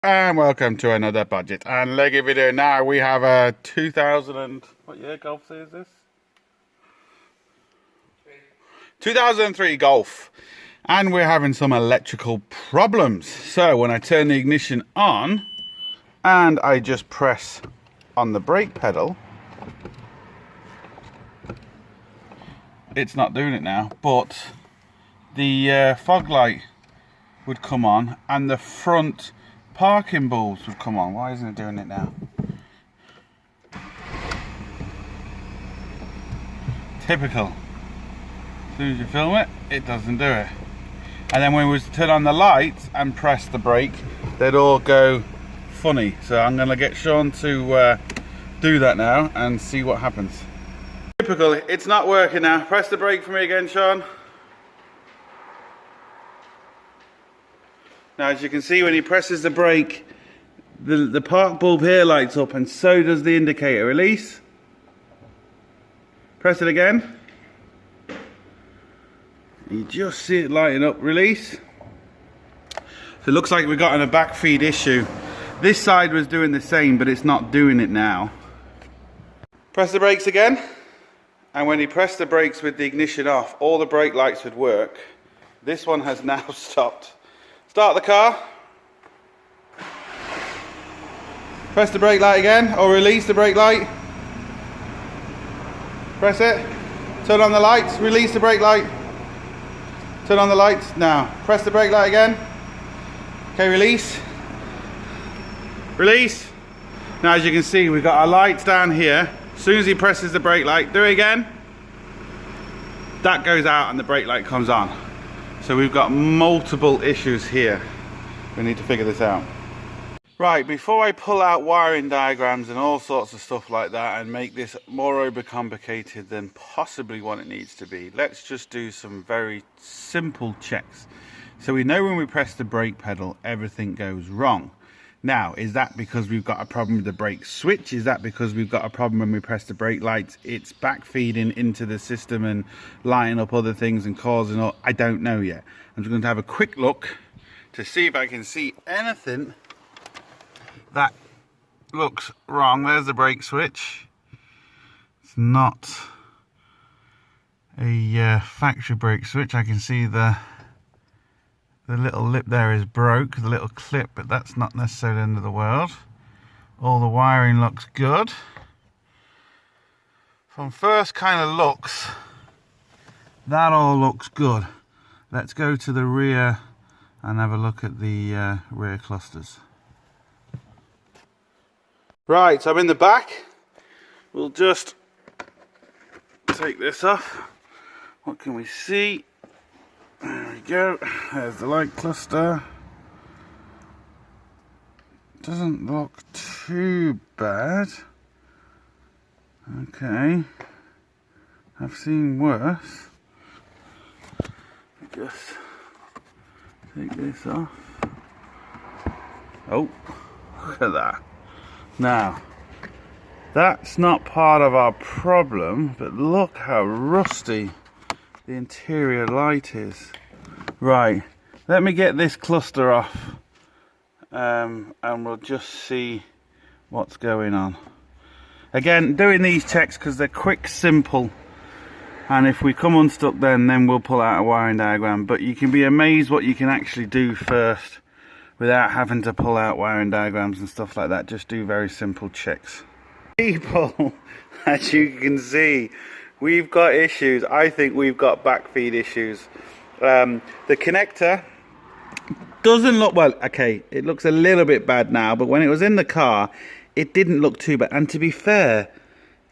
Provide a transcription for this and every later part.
And welcome to another Bodgit and Leggit video. Now we have a 2000 what year Golf is this? 2003 Golf, and we're having some electrical problems. So when I turn the ignition on and I just press on the brake pedal, it's not doing it now, but the fog light would come on and the front parking bulbs would come on. Why isn't it doing it now? Typical. As soon as you film it, it doesn't do it. And then when we turn on the lights and press the brake, they'd all go funny. So I'm going to get Sean to do that now and see what happens. Typical. It's not working now. Press the brake for me again, Sean. Now, as you can see, when he presses the brake, the park bulb here lights up, and so does the indicator. Release. Press it again. You just see it lighting up. Release. So it looks like we've got a backfeed issue. This side was doing the same, but it's not doing it now. Press the brakes again. And when he pressed the brakes with the ignition off, all the brake lights would work. This one has now stopped. Start the car. Press the brake light again, or release the brake light. Press it. Turn on the lights. Release the brake light. Turn on the lights. Now, press the brake light again. Okay, release. Release. Now, as you can see, we've got our lights down here. As soon as he presses the brake light, do it again. That goes out and the brake light comes on. So we've got multiple issues here. We need to figure this out. Right, before I pull out wiring diagrams and all sorts of stuff like that and make this more overcomplicated than possibly what it needs to be, let's just do some very simple checks. So we know when we press the brake pedal, everything goes wrong. Now, is that because we've got a problem with the brake switch? Is that because we've got a problem when we press the brake lights, it's backfeeding into the system and lighting up other things and causing all? I don't know yet. I'm just going to have a quick look to see if I can see anything that looks wrong. There's the brake switch. It's not a factory brake switch. I can see the little lip there is broke, the little clip, but that's not necessarily the end of the world. All the wiring looks good. From first kind of looks, that all looks good. Let's go to the rear and have a look at the rear clusters. Right, so I'm in the back. We'll just take this off. What can we see? There we go. There's the light cluster. Doesn't look too bad. Okay. I've seen worse. Just take this off. Oh, look at that. Now, that's not part of our problem, but look how rusty the interior light is. Right, let me get this cluster off and we'll just see what's going on. Again, doing these checks because they're quick, simple, and if we come unstuck then we'll pull out a wiring diagram, but you can be amazed what you can actually do first without having to pull out wiring diagrams and stuff like that. Just do very simple checks. People, as you can see, we've got issues. I think we've got backfeed issues. The connector doesn't look, well, okay, it looks a little bit bad now, but when it was in the car, it didn't look too bad. And to be fair,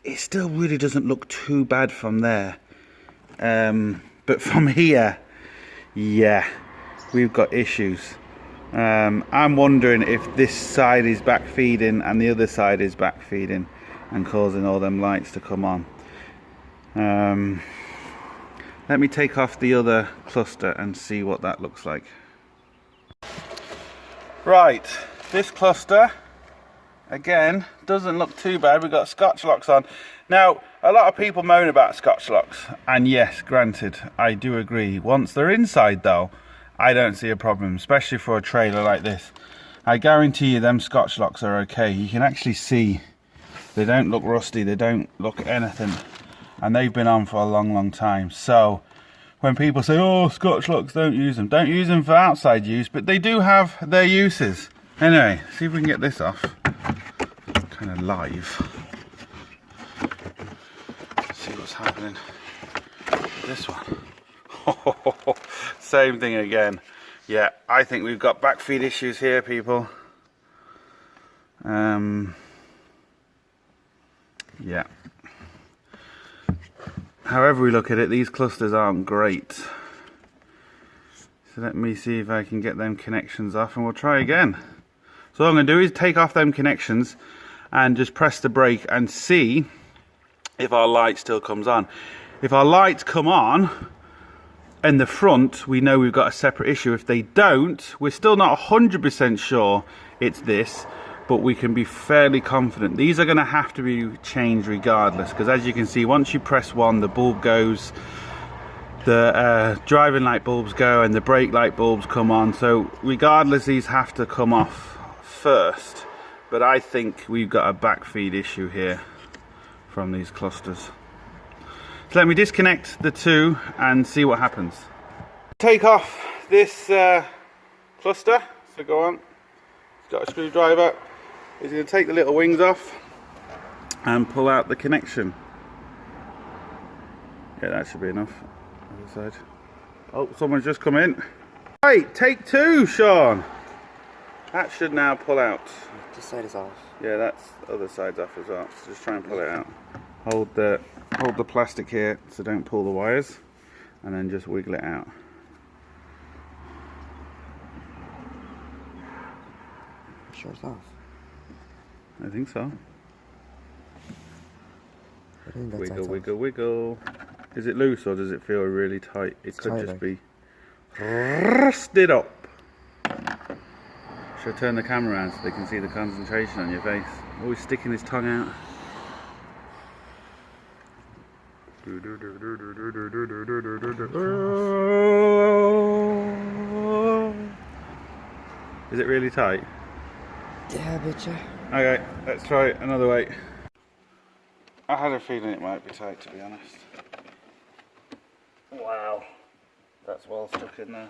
it still really doesn't look too bad from there. But from here, yeah, we've got issues. I'm wondering if this side is backfeeding and the other side is backfeeding and causing all them lights to come on. Let me take off the other cluster and see what that looks like. Right, this cluster again doesn't look too bad. We've got Scotch locks on. Now, a lot of people moan about Scotch locks, and yes, granted, I do agree. Once they're inside though, I don't see a problem, especially for a trailer like this. I guarantee you them Scotch locks are okay. You can actually see they don't look rusty, they don't look anything, and they've been on for a long time. So when people say, oh, Scotch locks, don't use them for outside use, but they do have their uses. Anyway, see if we can get this off kind of live. See what's happening with this one. Same thing again. Yeah, I think we've got backfeed issues here, people. Yeah. However we look at it, these clusters aren't great. So let me see if I can get them connections off and we'll try again. So what I'm going to do is take off them connections and just press the brake and see if our light still comes on. If our lights come on in the front, we know we've got a separate issue. If they don't, we're still not 100% sure it's this, but we can be fairly confident. These are going to have to be changed regardless, because as you can see, once you press one, the bulb goes, the driving light bulbs go, and the brake light bulbs come on. So regardless, these have to come off first. But I think we've got a backfeed issue here from these clusters. So let me disconnect the two and see what happens. Take off this cluster. So go on. It's got a screwdriver. He's going to take the little wings off and pull out the connection. Yeah, that should be enough. Other side. Oh, someone's just come in. Right, take two, Sean. That should now pull out. This side is off. Yeah, that's the other side's off as well. So just try and pull it out. Hold the plastic here so don't pull the wires, and then just wiggle it out. Sure it's off. I think so. I think that Wiggle, side's wiggle, off. wiggle. Is it loose or does it feel really tight? It could tight, just like. be rusted up. Should I turn the camera around so they can see the concentration on your face? Always sticking his tongue out. Is it really tight? Yeah, bitcha. Okay, let's try it another way. I had a feeling it might be tight, to be honest. Wow, that's well stuck in there.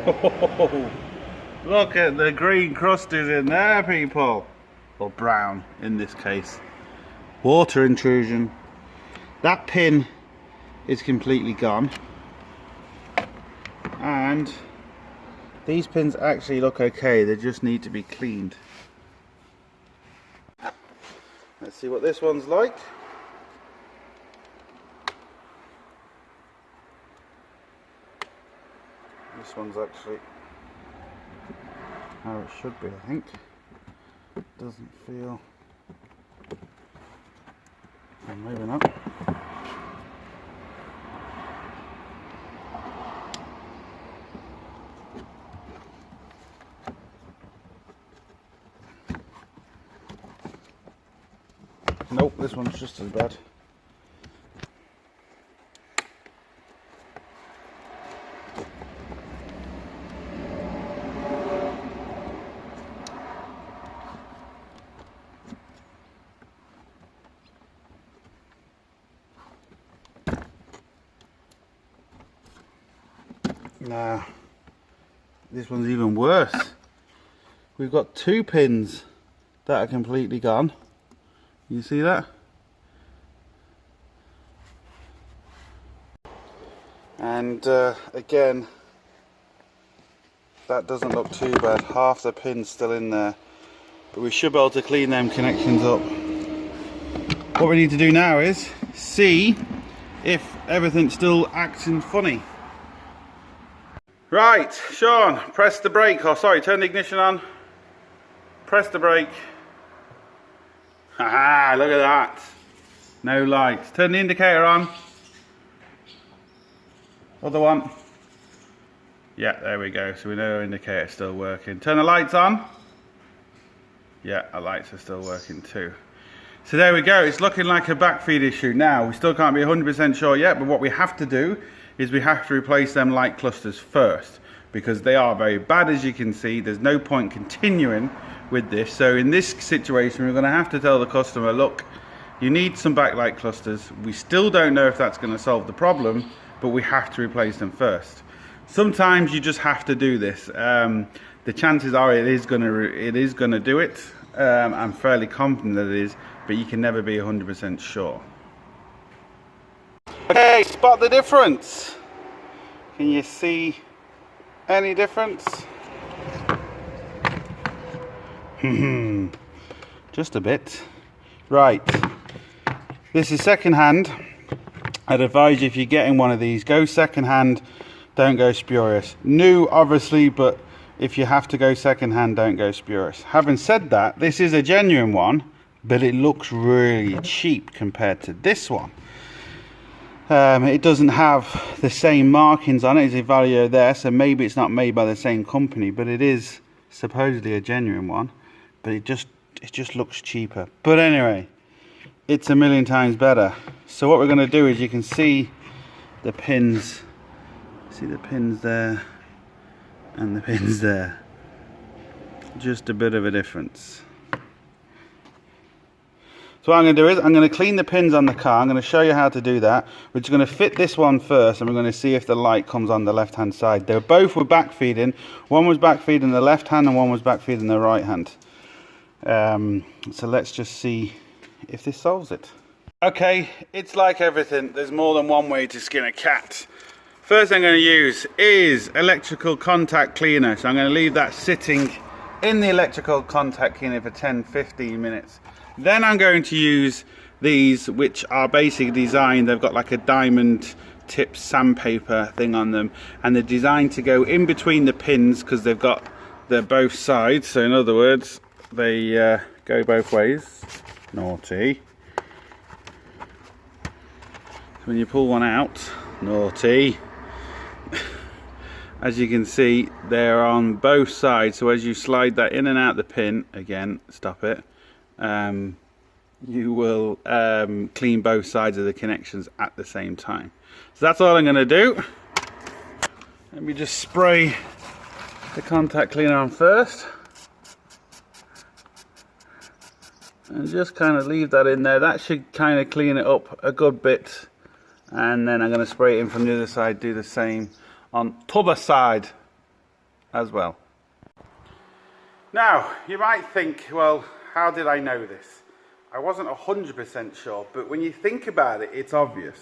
Oh, look at the green crusties in there, people. Or brown in this case. Water intrusion. That pin is completely gone. And these pins actually look okay, they just need to be cleaned. Let's see what this one's like. This one's actually how it should be, I think. Doesn't feel... well, maybe not. Nope, this one's just as bad. Nah, this one's even worse. We've got two pins that are completely gone. You see that? And again, that doesn't look too bad. Half the pin's still in there, but we should be able to clean them connections up. What we need to do now is see if everything's still acting funny. Right, Sean, press the brake, or sorry, turn the ignition on. Press the brake. Haha, look at that. No lights. Turn the indicator on. Other one. Yeah, there we go. So we know our indicator's still working. Turn the lights on. Yeah, our lights are still working too. So there we go. It's looking like a backfeed issue now. We still can't be 100% sure yet, but what we have to do is we have to replace them light clusters first, because they are very bad, as you can see. There's no point continuing with this. So in this situation, we're going to have to tell the customer, look, you need some backlight clusters. We still don't know if that's going to solve the problem, but we have to replace them first. Sometimes you just have to do this. The chances are it is going to do it. I'm fairly confident that it is, but you can never be 100% sure. Okay, spot the difference. Can you see any difference? Just a bit. Right. This is second hand. I'd advise you, if you're getting one of these, go second hand, don't go spurious. New, obviously, but if you have to go second hand, don't go spurious. Having said that, this is a genuine one, but it looks really cheap compared to this one. It doesn't have the same markings on it as Evalio there, so maybe it's not made by the same company, but it is supposedly a genuine one. But it just looks cheaper. But anyway, it's a million times better. So what we're going to do is, you can see the pins. See the pins there and the pins there. Just a bit of a difference. So what I'm going to do is, I'm going to clean the pins on the car. I'm going to show you how to do that. We're just going to fit this one first, and we're going to see if the light comes on the left hand side. They both were backfeeding. One was backfeeding the left hand and one was backfeeding the right hand. So let's just see if this solves it. Okay, it's like everything. There's more than one way to skin a cat. First thing I'm going to use is electrical contact cleaner. So I'm going to leave that sitting in the electrical contact cleaner for 10-15 minutes. Then I'm going to use these, which are basically designed, they've got like a diamond tip sandpaper thing on them, and they're designed to go in between the pins, because they're both sides. So in other words, they go both ways. Naughty. So when you pull one out, naughty. As you can see, they're on both sides. So as you slide that in and out the pin, again, stop it. You will clean both sides of the connections at the same time. So that's all I'm going to do. Let me just spray the contact cleaner on first, and just kind of leave that in there. That should kind of clean it up a good bit, and then I'm going to spray it in from the other side, do the same on the other side as well. Now you might think, well, how did I know this? I wasn't 100% sure, but when you think about it, it's obvious.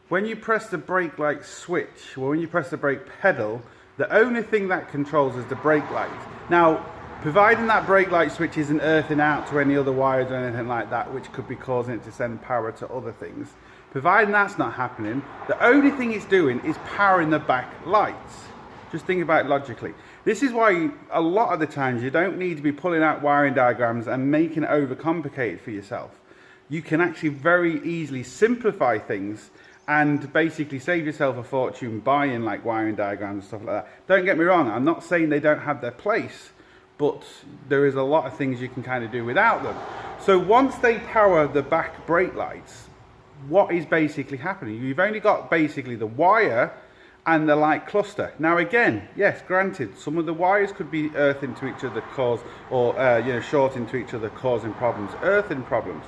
When you press the brake light switch, or when you press the brake pedal, the only thing that controls is the brake light. Now, providing that brake light switch isn't earthing out to any other wires or anything like that, which could be causing it to send power to other things, providing that's not happening, the only thing it's doing is powering the back lights. Just think about it logically. This is why a lot of the times you don't need to be pulling out wiring diagrams and making it overcomplicated for yourself. You can actually very easily simplify things and basically save yourself a fortune buying like wiring diagrams and stuff like that. Don't get me wrong, I'm not saying they don't have their place, but there is a lot of things you can kind of do without them. So once they power the back brake lights, what is basically happening? You've only got basically the wire and the light cluster. Now again, yes, granted, some of the wires could be earthing to each other, shorting to each other, causing problems, earthing problems.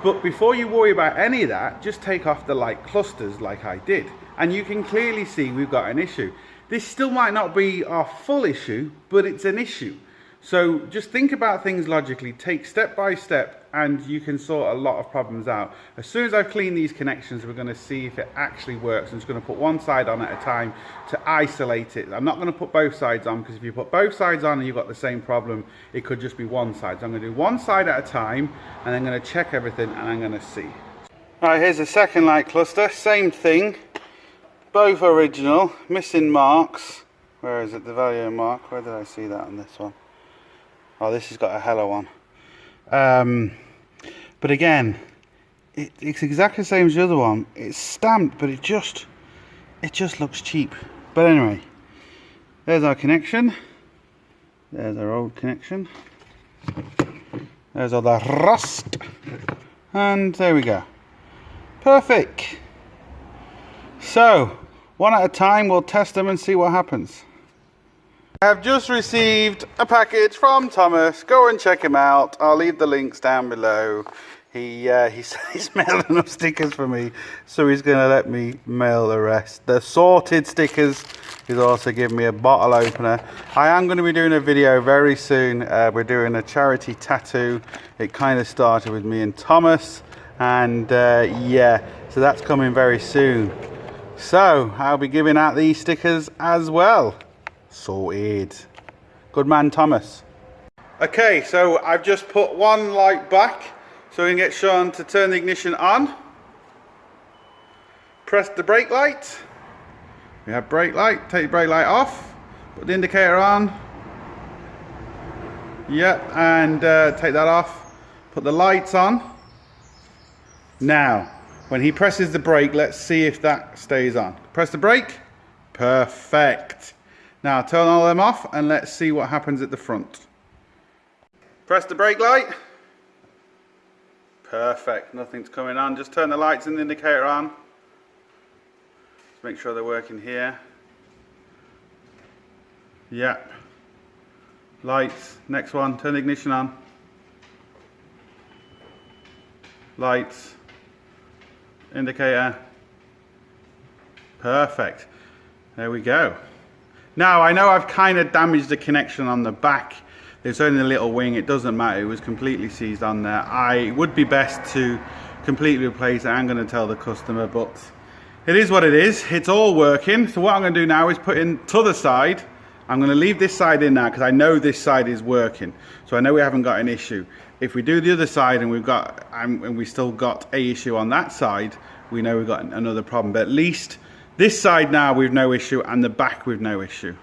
But before you worry about any of that, just take off the light clusters like I did, and you can clearly see we've got an issue. This still might not be our full issue, but it's an issue. So just think about things logically, take step by step, and you can sort a lot of problems out. As soon as I've cleaned these connections, we're going to see if it actually works. I'm just going to put one side on at a time to isolate it. I'm not going to put both sides on, because if you put both sides on and you've got the same problem, it could just be one side. So I'm going to do one side at a time, and I'm going to check everything, and I'm going to see. Alright, here's the second light cluster, same thing, both original, missing marks. Where is it, the value mark? Where did I see that on this one? Oh, this has got a hello on. But again, it's exactly the same as the other one. It's stamped, but it it just looks cheap. But anyway, there's our connection. There's our old connection. There's all the rust. And there we go. Perfect. So, one at a time, we'll test them and see what happens. I have just received a package from Thomas. Go and check him out. I'll leave the links down below. He said he's mailed enough stickers for me, so he's going to let me mail the rest. The sorted stickers. He's also given me a bottle opener. I am going to be doing a video very soon. We're doing a charity tattoo. It kind of started with me and Thomas, and yeah, so that's coming very soon. So I'll be giving out these stickers as well. Sorted. Good man, Thomas. Okay, so I've just put one light back so we can get Sean to turn the ignition on. Press the brake light. We have brake light. Take the brake light off. Put the indicator on. Yep, and take that off. Put the lights on. Now, when he presses the brake, let's see if that stays on. Press the brake. Perfect. Now turn all them off and let's see what happens at the front. Press the brake light. Perfect, nothing's coming on. Just turn the lights and the indicator on. Just make sure they're working here. Yep. Lights, next one, turn the ignition on. Lights, indicator. Perfect, there we go. Now, I know I've kind of damaged the connection on the back. There's only a little wing, it doesn't matter, it was completely seized on there. It would be best to completely replace it. I'm going to tell the customer, but it is what it is. It's all working. So what I'm going to do now is put in to the side. I'm going to leave this side in now because I know this side is working. So I know we haven't got an issue. If we do the other side and we still got a issue on that side, we know we've got another problem. But at least this side now we've no issue, and the back we've no issue.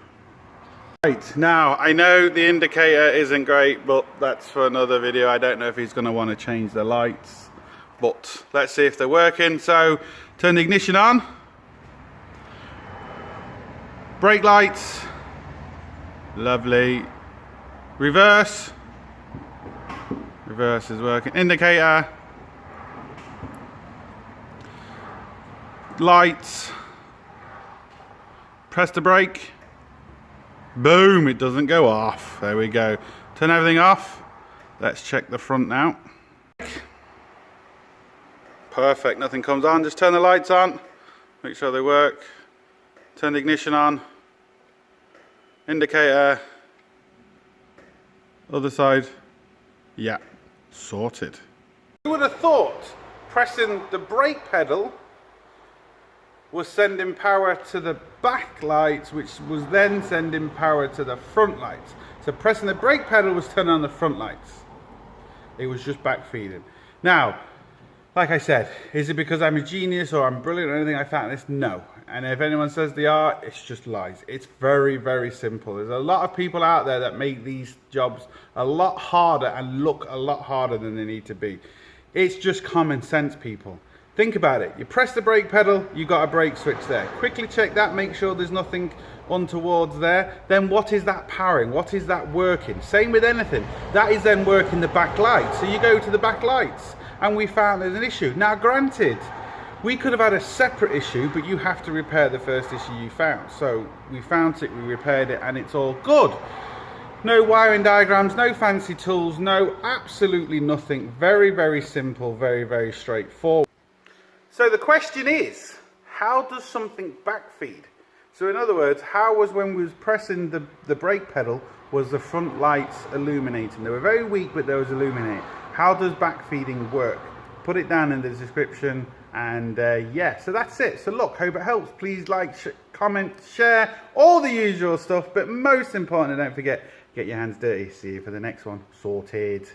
Right, now I know the indicator isn't great, but that's for another video. I don't know if he's going to want to change the lights, but let's see if they're working. So turn the ignition on. Brake lights. Lovely. Reverse. Reverse is working. Indicator. Lights. Press the brake. Boom, it doesn't go off. There we go. Turn everything off. Let's check the front now. Perfect, nothing comes on. Just turn the lights on. Make sure they work. Turn the ignition on. Indicator. Other side. Yeah, sorted. Who would have thought pressing the brake pedal was sending power to the back lights, which was then sending power to the front lights. So pressing the brake pedal was turning on the front lights. It was just backfeeding. Now, like I said, is it because I'm a genius or I'm brilliant or anything like that? This, no. And if anyone says they are, it's just lies. It's very, very simple. There's a lot of people out there that make these jobs a lot harder and look a lot harder than they need to be. It's just common sense, people. Think about it. You press the brake pedal, you got a brake switch there. Quickly check that, make sure there's nothing untowards there. Then what is that powering? What is that working? Same with anything. That is then working the back lights. So you go to the back lights and we found there's an issue. Now granted, we could have had a separate issue, but you have to repair the first issue you found. So we found it, we repaired it, and it's all good. No wiring diagrams, no fancy tools, no absolutely nothing. Very, very simple, very, very straightforward. So the question is, how does something backfeed? So in other words, how was when we was pressing the brake pedal, was the front lights illuminating? They were very weak, but they was illuminating. How does backfeeding work? Put it down in the description, and yeah, so that's it. So look, hope it helps. Please like, comment, share, all the usual stuff, but most importantly, don't forget, get your hands dirty. See you for the next one. Sorted.